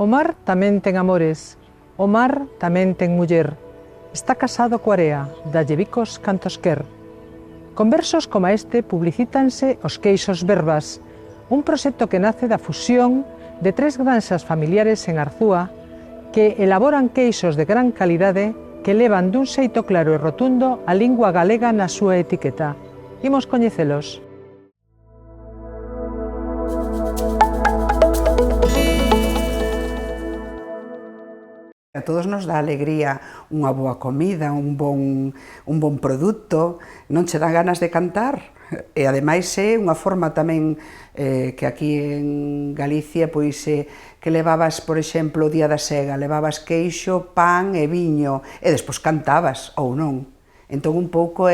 O mar tamén ten amores, o mar tamén ten muller. Está casado coa area, dalle bicos cantos quer. Con versos como este publicítanse os queixos verbas, un proxecto que nace da fusión de 3 granxas familiares en Arzúa que elaboran queixos de gran calidade que levan dun xeito claro e rotundo a lingua galega na súa etiqueta. Imos coñecelos. A todos nos dá alegría unha boa comida, un bon produto, non che dá ganas de cantar? E ademais é unha forma tamén que aquí en Galicia pois que levabas, por exemplo, o día da sega, levabas queixo, pan e viño e despois cantabas ou non. Entón un pouco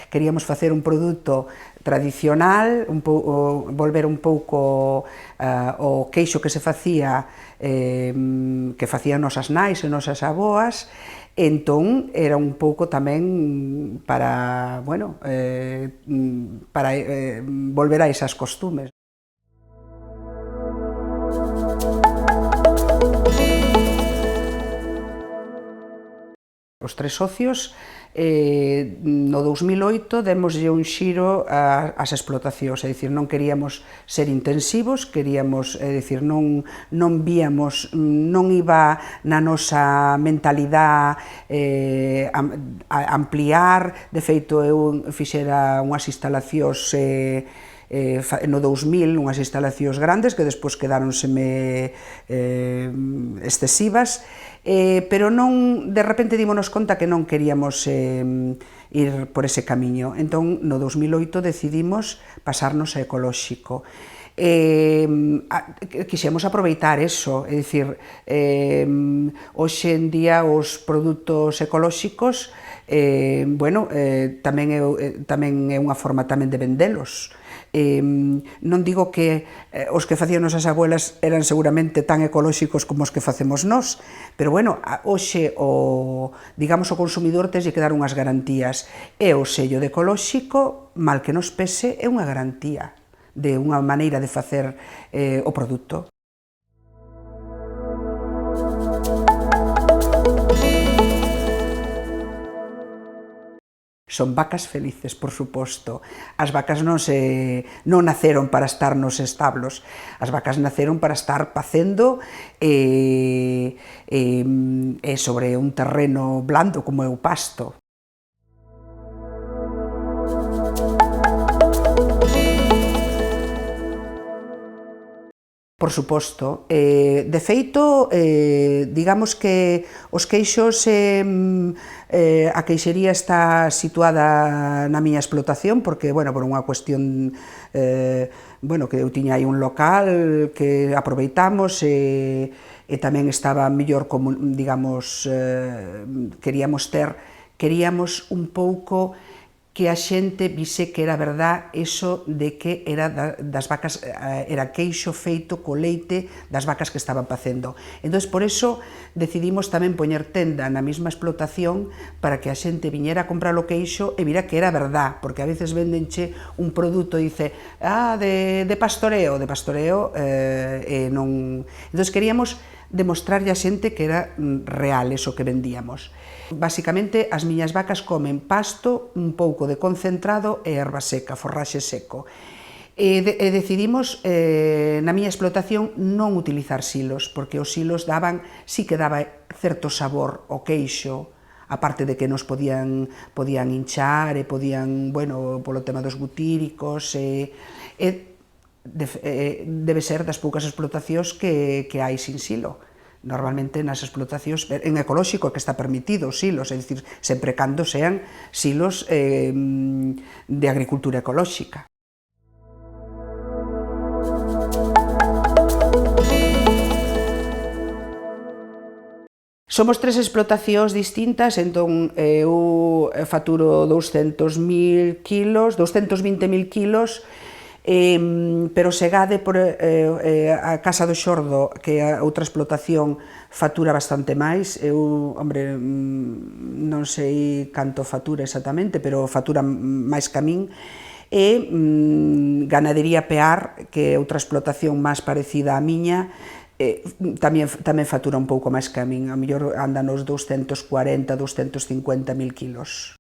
queríamos facer un produto tradicional, volver un pouco o queixo que se facía, que facían nosas nais e nosas aboas, entón era un pouco tamén para, bueno, para volver a esas costumes. Os 3 socios, no 2008, démoslle un xiro ás explotacións, é dicir, non queríamos ser intensivos, queríamos, é dicir, non víamos, non iba na nosa mentalidade ampliar. De feito, eu fixera unhas instalacións no 2000, unhas instalacións grandes que despois quedáronseme excesivas, pero non, de repente dímonos conta que non queríamos ir por ese camiño. Entón, no 2008 decidimos pasarnos a ecolóxico. Quixemos aproveitar eso, é dicir, hoxe en día os produtos ecolóxicos, bueno, tamén é unha forma tamén de vendelos. Non digo que os que facían nosas abuelas eran seguramente tan ecolóxicos como os que facemos nós, pero bueno, hoxe digamos o consumidor teslle que dar unhas garantías, e o sello de ecolóxico, mal que nos pese, é unha garantía de unha maneira de facer o produto. Son vacas felices, por suposto. As vacas non naceron para estar nos establos, as vacas naceron para estar pacendo sobre un terreno blando como é o pasto. Por suposto. De feito, digamos que os queixos, a queixería está situada na miña explotación, porque, bueno, por unha cuestión, bueno, que eu tiña aí un local que aproveitamos e tamén estaba mellor, como, digamos, queríamos un pouco que a xente vise que era verdad eso de que era das vacas, era queixo feito co leite das vacas que estaban facendo. Entón, por eso, decidimos tamén poñer tenda na mesma explotación para que a xente viñera a comprar o queixo e vira que era verdad, porque a veces vendenche un produto e dice, de pastoreo, e non... Entón, queríamos demostrarlle a xente que era real eso que vendíamos. Basicamente, as miñas vacas comen pasto, un pouco de concentrado e erva seca, forraxe seco. E decidimos, na miña explotación, non utilizar silos, porque os silos sí que daba certo sabor ao queixo, aparte de que nos podían hinchar e podían, bueno, polo tema dos butíricos, debe ser das poucas explotacións que hai sin silo. Normalmente nas explotacións, en ecolóxico que está permitido os silos, é dicir, sempre cando sean silos de agricultura ecolóxica. Somos 3 explotacións distintas, entón eu faturo 220.000 kilos, pero segade por a Casa do Xordo, que é outra explotación, fatura bastante máis. Eu, hombre, non sei canto fatura exactamente, pero fatura máis que a min. E Ganadería Pear, que é outra explotación máis parecida á miña, tamén factura un pouco máis que a min, a mellor anda nos 240, 250.000 kilos.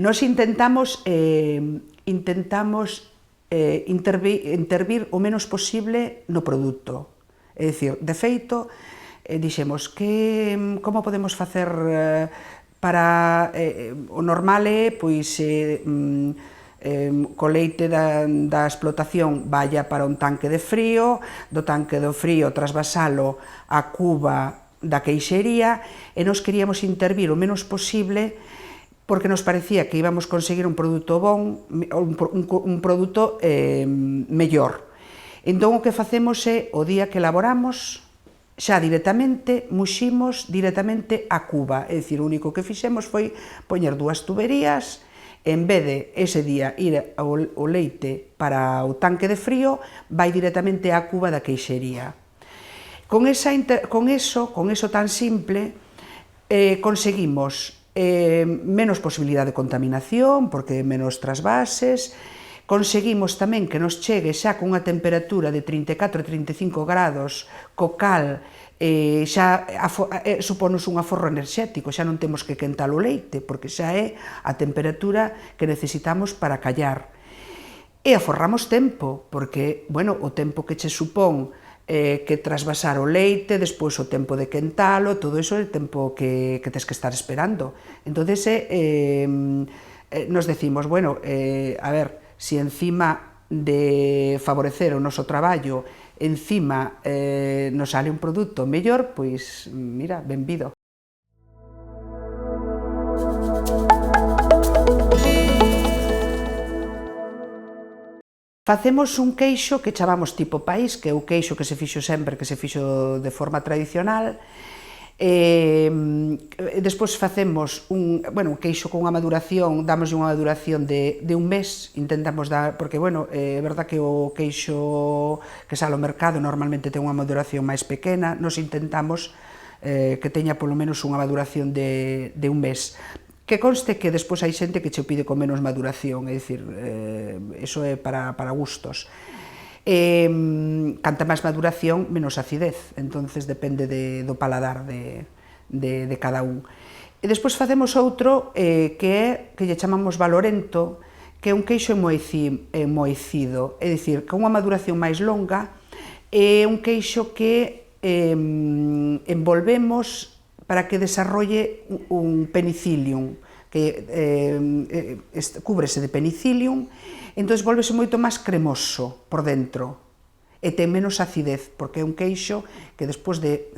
Nos intentamos intervir o menos posible no produto. É dicir, de feito, dixemos como podemos facer para... O normal é, pois, co leite da explotación vaya para un tanque de frío, do tanque do frío trasvasalo á cuba da queixería, e nos queríamos intervir o menos posible porque nos parecía que íbamos conseguir un produto bon, un produto mellor. Entón, o que facemos é, o día que elaboramos, xa directamente muximos directamente á cuba, é dicir, o único que fixemos foi poñer dúas tuberías, en vez de ese día ir o leite para o tanque de frío, vai directamente á cuba da queixería. Con eso tan simple, conseguimos menos posibilidade de contaminación, porque menos trasvases, conseguimos tamén que nos chegue xa con unha temperatura de 34 e 35 grados, co cal xa suponos un aforro enerxético, xa non temos que quentar o leite, porque xa é a temperatura que necesitamos para callar. E aforramos tempo, porque, bueno, o tempo que che supón que trasvasar o leite, despois o tempo de quentalo, todo iso é o tempo que tes que estar esperando. Entón, nos decimos, bueno, a ver, se encima de favorecer o noso traballo, encima nos sale un produto mellor, pois, mira, benvido. Facemos un queixo que chamamos tipo país, que é o queixo que se fixo sempre, que se fixo de forma tradicional. Despois facemos un queixo con unha maduración, damos unha maduración de un mes, intentamos dar, porque, bueno, é verdad que o queixo que sale ao mercado normalmente ten unha maduración máis pequena, nos intentamos que teña polo menos unha maduración de un mes. Que conste que despois hai xente que che pide con menos maduración, é dicir, iso é para gustos. Canta máis maduración, menos acidez, entonces depende do paladar de cada un. E despois facemos outro que lle chamamos valorento, que é un queixo enmoecido, é dicir, con unha maduración máis longa, é un queixo que envolvemos para que desarrolle un penicillium, que cúbrese de penicillium, entón volvese moito máis cremoso por dentro e ten menos acidez, porque é un queixo que despois de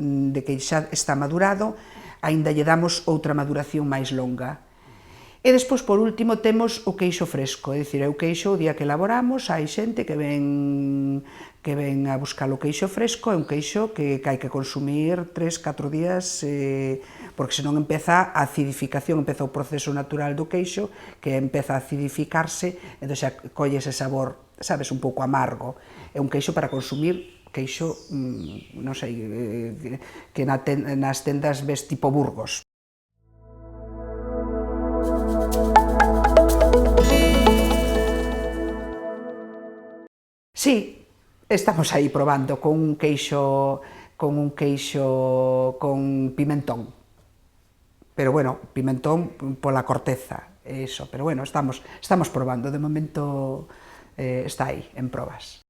que xa está madurado, aínda lle damos outra maduración máis longa. E despois, por último, temos o queixo fresco, é dicir, é o queixo o día que elaboramos, hai xente que ven a buscar o queixo fresco, é un queixo que hai que consumir 3-4 días, porque senón empeza a acidificación, empeza o proceso natural do queixo, que empeza a acidificarse, entón xa colle ese sabor, sabes, un pouco amargo. É un queixo para consumir, queixo, non sei, que nas tendas ves tipo Burgos. Sí, estamos aí probando con un queixo con pimentón. Pero, bueno, pimentón pola corteza, eso. Pero, bueno, estamos probando. De momento está aí, en probas.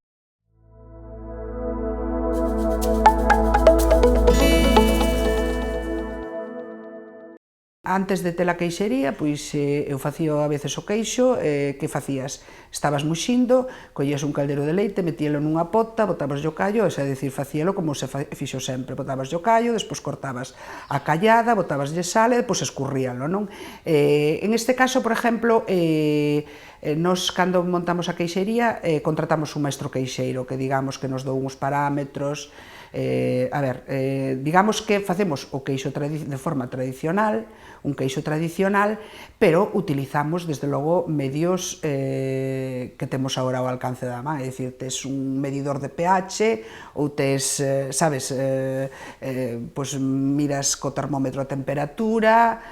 Antes de ter a queixería, pois eu facía a veces o queixo, que facías? Estabas muxindo, collías un caldero de leite, metíalo nunha pota, botabas o callo, é dicir, facíalo como se fixo sempre, botabas o callo, despois cortabas a callada, botabas sal e despois escurríalo, non? En este caso, por exemplo, nos, cando montamos a queixería, contratamos un maestro queixeiro que, digamos, que nos dou uns parámetros. Digamos que facemos o queixo de forma tradicional, un queixo tradicional, pero utilizamos, desde logo, medios que temos agora ao alcance da man, é dicir, tes un medidor de pH, ou tes, sabes, pois miras co termómetro a temperatura,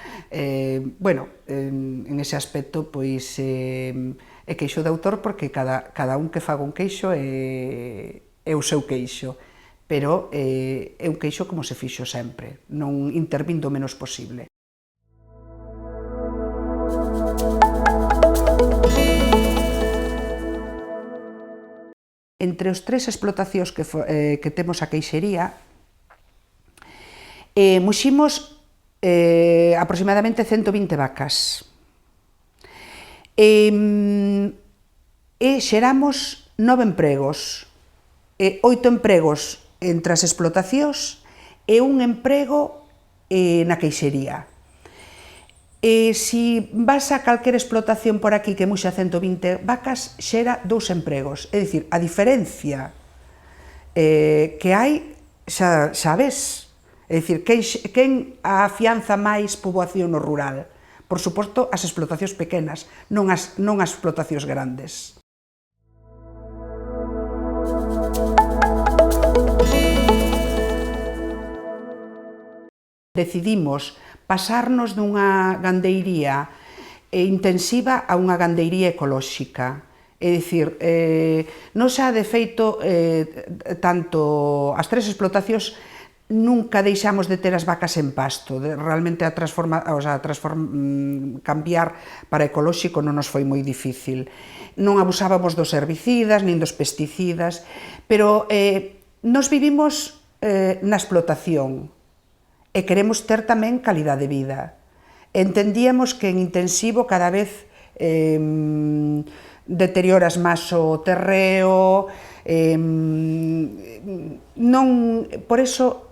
bueno, en ese aspecto, pois, é queixo de autor, porque cada un que faga un queixo é o seu queixo, pero é un queixo como se fixo sempre, non intervindo o menos posible. Entre os tres explotacións que temos a queixería, muximos aproximadamente 120 vacas. E xeramos 9 empregos, 8 empregos entre as explotacións e un emprego na queixería. Se vas a calquera explotación por aquí que muxa 120 vacas, xera 2 empregos. É dicir, a diferencia que hai, xa ves. É dicir, quen afianza máis poboación no rural? Por suposto, as explotacións pequenas, non as explotacións grandes. Decidimos pasarnos dunha gandeiría intensiva a unha gandeiría ecolóxica. É dicir, non xa de feito, tanto as tres explotacións nunca deixamos de ter as vacas en pasto. Realmente cambiar para ecolóxico non nos foi moi difícil. Non abusábamos dos herbicidas nin dos pesticidas, pero nos vivimos na explotación e queremos ter tamén calidade de vida. Entendíamos que en intensivo cada vez deterioras máis o terreo, por eso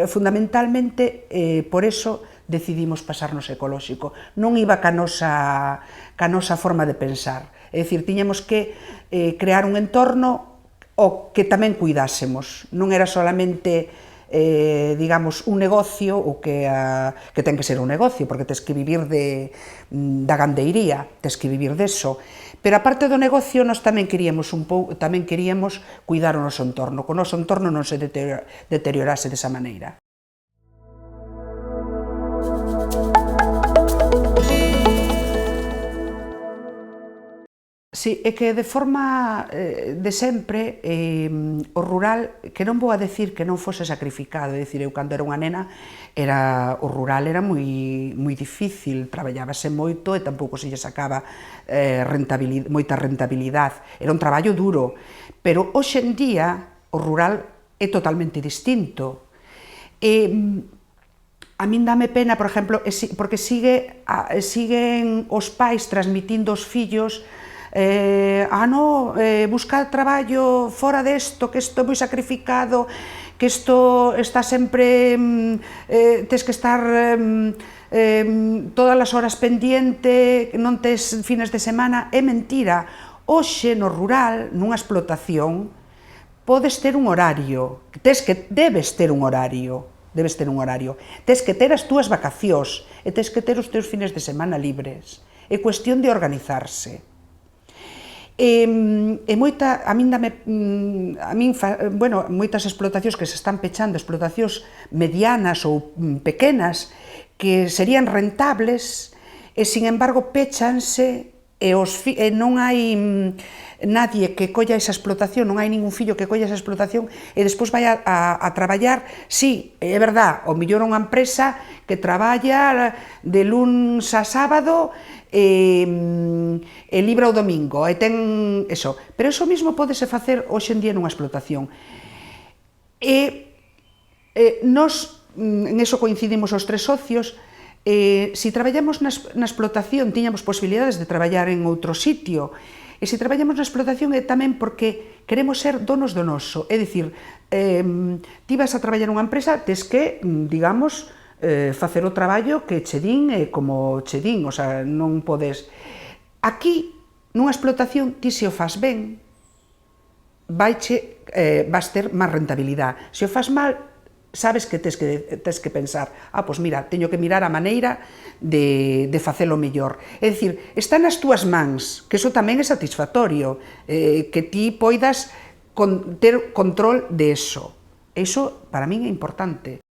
fundamentalmente por eso decidimos pasarnos ecolóxico. Non iba ca nosa forma de pensar, é dicir, tiñamos que crear un entorno o que tamén cuidásemos, non era solamente digamos, un negocio, o que ten que ser un negocio, porque tens que vivir da gandeiría, tens que vivir deso. Pero aparte do negocio, nós tamén queríamos cuidar o noso entorno, que o noso entorno non se deteriorase desa maneira. Si, é que de forma de sempre o rural, que non vou a decir que non fose sacrificado, é dicir, eu cando era unha nena o rural era moi difícil, traballábase moito e tampouco se lle sacaba moita rentabilidade, era un traballo duro, pero hoxe en día o rural é totalmente distinto. A min dame pena, por exemplo, porque siguen os pais transmitindo aos fillos buscar traballo fora desto, que isto é moi sacrificado, que isto está sempre, tes que estar todas as horas pendiente, non tes fines de semana. É mentira. Hoxe no rural, nunha explotación, podes ter un horario, debes ter un horario, tes que ter as túas vacacións e tes que ter os teus fines de semana libres. É cuestión de organizarse. Moitas explotacións que se están pechando, explotacións medianas ou pequenas, que serían rentables, e, sin embargo, péchanse, e non hai nadie que colla esa explotación, non hai ningún fillo que colla esa explotación e despois vai a traballar. Sí, é verdad, o mellor unha empresa que traballa de luns a sábado e libra o domingo, e ten eso. Pero eso mesmo pódese facer hoxe en día nunha explotación. E nos, en eso coincidimos os tres socios, se traballamos na explotación tiñamos posibilidades de traballar en outro sitio, e se traballamos na explotación é tamén porque queremos ser donos do noso, é dicir, ti vas a traballar nunha empresa, tes que, digamos, facer o traballo que che din como che din, o sea, non podes. Aquí, nunha explotación, ti se o fas ben, vas ter máis rentabilidade. Se o fas mal, sabes que tes que pensar, pois mira, teño que mirar a maneira de facelo mellor. É dicir, está nas túas mans, que iso tamén é satisfactorio, que ti poidas ter control de eso. Iso, para min, é importante.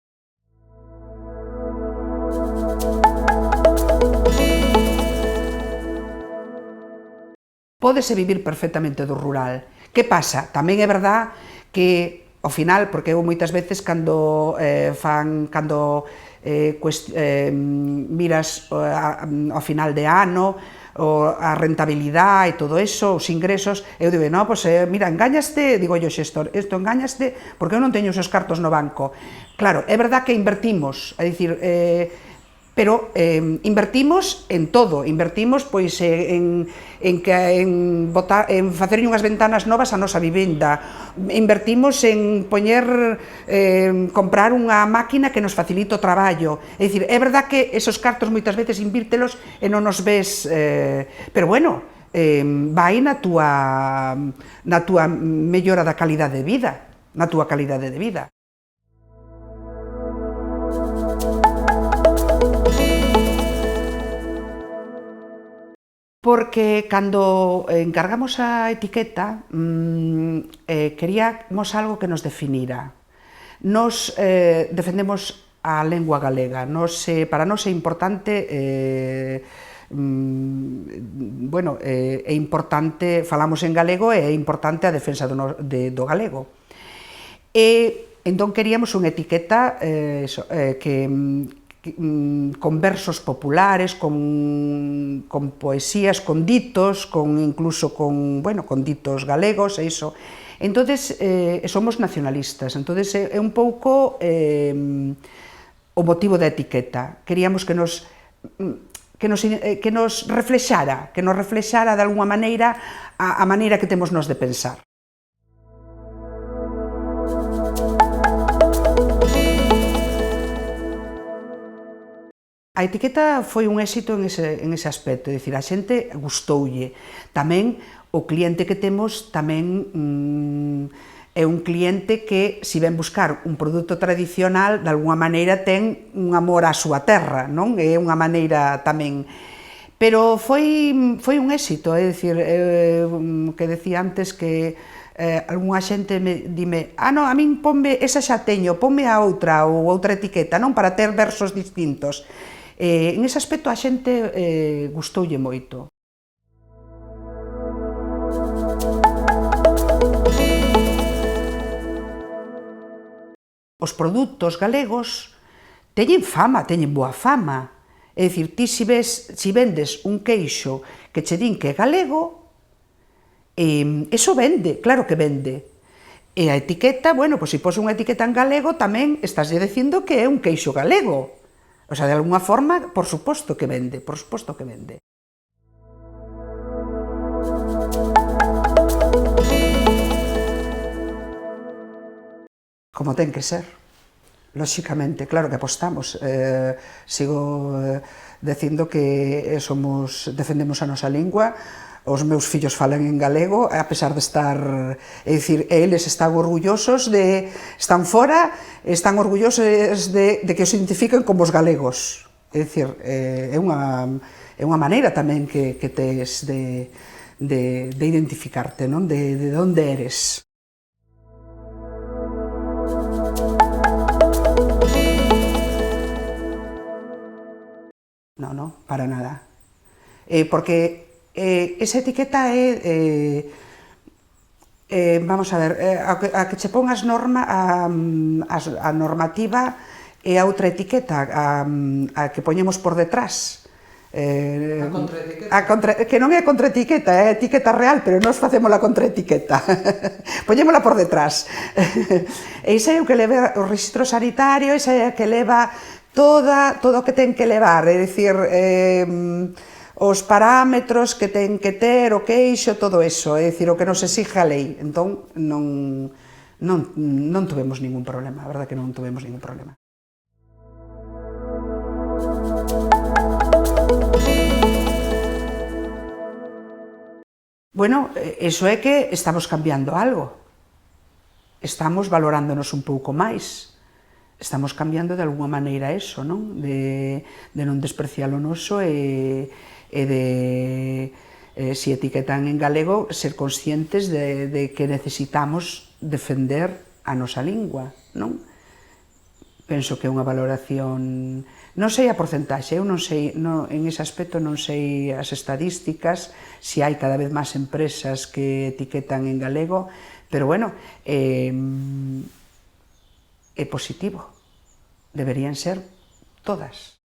pódese vivir perfectamente do rural. Que pasa? Tamén é verdad que, ao final, porque eu moitas veces cando miras ao final de ano, a rentabilidade e todo eso, os ingresos, eu digo, no, pues mira, engáñaste, digo yo, xestor, isto engáñaste porque eu non teño esos cartos no banco. Claro, é verdad que invertimos, é dicir, pero invertimos en todo, invertimos pois en facer unhas ventanas novas á nosa vivenda, invertimos en comprar unha máquina que nos facilite o traballo, é dicir, é verdad que esos cartos moitas veces invírtelos e non os ves, pero bueno, vai na túa mellora da calidade de vida, na túa calidade de vida. Porque cando encargamos a etiqueta queríamos algo que nos definira. Nos defendemos a lengua galega, para nós é importante, é importante, falamos en galego e é importante a defensa do galego. E entón queríamos unha etiqueta con versos populares, con poesías, con ditos, incluso con ditos galegos e iso. Entonces, somos nacionalistas, entonces é un pouco o motivo da etiqueta. Queríamos que nos reflexara de alguma maneira a maneira que temos nós de pensar. A etiqueta foi un éxito en ese aspecto, é dicir, a xente gustoulle. Tamén o cliente que temos tamén é un cliente que, se ven buscar un produto tradicional, de alguma maneira ten un amor á súa terra, non? É unha maneira tamén. Pero foi un éxito, é dicir, que decía antes que algunha xente dime, non, a min ponme, esa xa teño, ponme a outra ou outra etiqueta, non? Para ter versos distintos. En ese aspecto a xente gustoulle moito. Os produtos galegos teñen fama, teñen boa fama. É dicir, ti se vendes un queixo que che din que é galego, eso vende, claro que vende. E a etiqueta, bueno, pois se pos unha etiqueta en galego tamén estás dicindo que é un queixo galego. O sea, de alguna forma, por suposto que vende, por suposto que vende. Como ten que ser, lóxicamente, claro que apostamos. Sigo dicindo que defendemos a nosa lingua, os meus fillos falan en galego, a pesar de estar, é dicir, eles están orgullosos están fora, están orgullosos de que os identifiquen como os galegos. É dicir, é unha maneira tamén que tes de identificarte, non? De onde eres. Non, para nada. Porque esa etiqueta vamos a ver, a que che pon a normativa é a outra etiqueta, a que poñemos por detrás. A contraetiqueta. Que non é a contraetiqueta, é a etiqueta real, pero nós facemos a contraetiqueta. Poñémola por detrás. E iso é o que leva o rexistro sanitario, iso é o que leva todo o que ten que levar, é dicir, os parámetros que ten que ter, o queixo, todo eso, é dicir, o que nos exige a lei. Entón, non tuvemos ningún problema, a verdade que non tuvemos ningún problema. Bueno, iso é que estamos cambiando algo. Estamos valorándonos un pouco máis. Estamos cambiando de alguma maneira eso, non? De non despreciar o noso e se etiquetan en galego, ser conscientes de que necesitamos defender a nosa lingua, non? penso que é unha valoración, non sei a porcentaxe, eu non sei, en ese aspecto non sei as estadísticas, se hai cada vez máis empresas que etiquetan en galego, pero bueno, é positivo, deberían ser todas.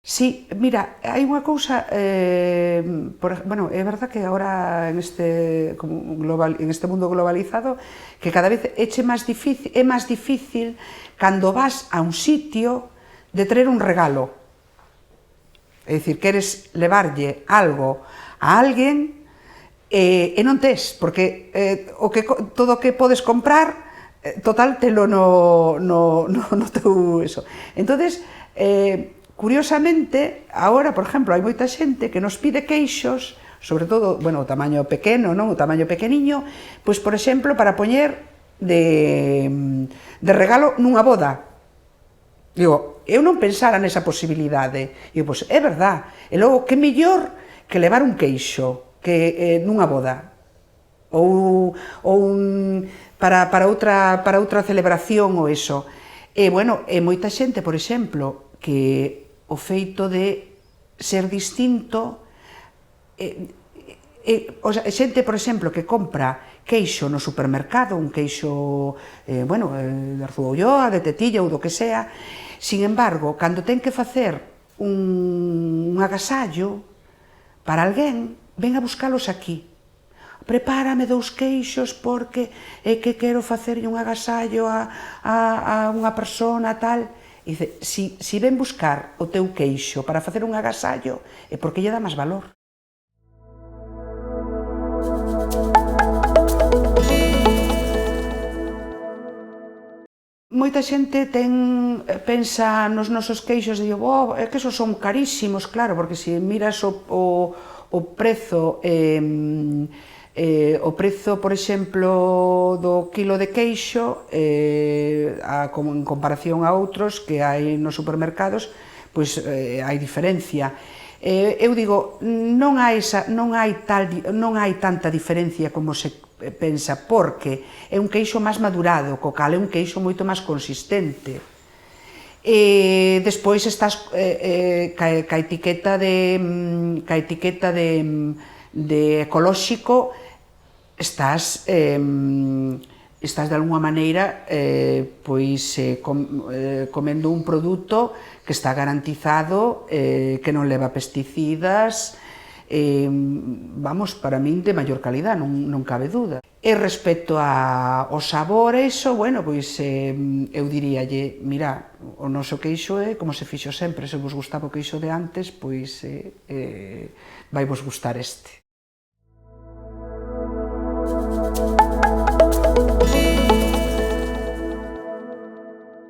Sí, mira, hai unha cousa, bueno, é verdad que agora en este mundo globalizado que cada vez é máis difícil cando vas a un sitio de traer un regalo. É dicir, queres levarlle algo a alguén e non tes, porque todo o que podes comprar, total, telo no teu eso. Entonces, curiosamente, agora, por exemplo, hai moita xente que nos pide queixos, sobre todo, bueno, o tamaño pequeno, non? O tamaño pequeniño, pois, por exemplo, para poñer de regalo nunha boda. Digo, eu non pensara nesa posibilidade. Digo, pois, é verdad. E logo, que mellor que levar un queixo que nunha boda? Ou para outra celebración ou eso. E, bueno, moita xente, por exemplo, que o feito de ser distinto, xente, por exemplo, que compra queixo no supermercado, un queixo, bueno, de Arzúa, de Tetilla ou do que sea, sin embargo, cando ten que facer un agasallo para alguén, ven a buscalos aquí. Prepárame 2 queixos porque é que quero facerlle un agasallo a unha persona tal. E dice, si ven buscar o teu queixo para facer un agasallo, é porque lle dá máis valor. Moita xente pensa nos nosos queixos e digo, é que esos son carísimos, claro, porque se miras o prezo, por exemplo, do quilo de queixo, en comparación a outros que hai nos supermercados, pois hai diferencia. Eu digo, non hai tanta diferencia como se pensa, porque é un queixo máis madurado, co cal é un queixo moito máis consistente. E despois estás ca etiqueta de ecolóxico, estás de alguma maneira comendo un produto que está garantizado, que non leva pesticidas, vamos, para min de maior calidad, non cabe dúda. E respecto ao sabor, eso, bueno, pois eu diríalle, mira, o noso queixo é como se fixo sempre, se vos gustaba o queixo de antes, pois vai vos gustar este.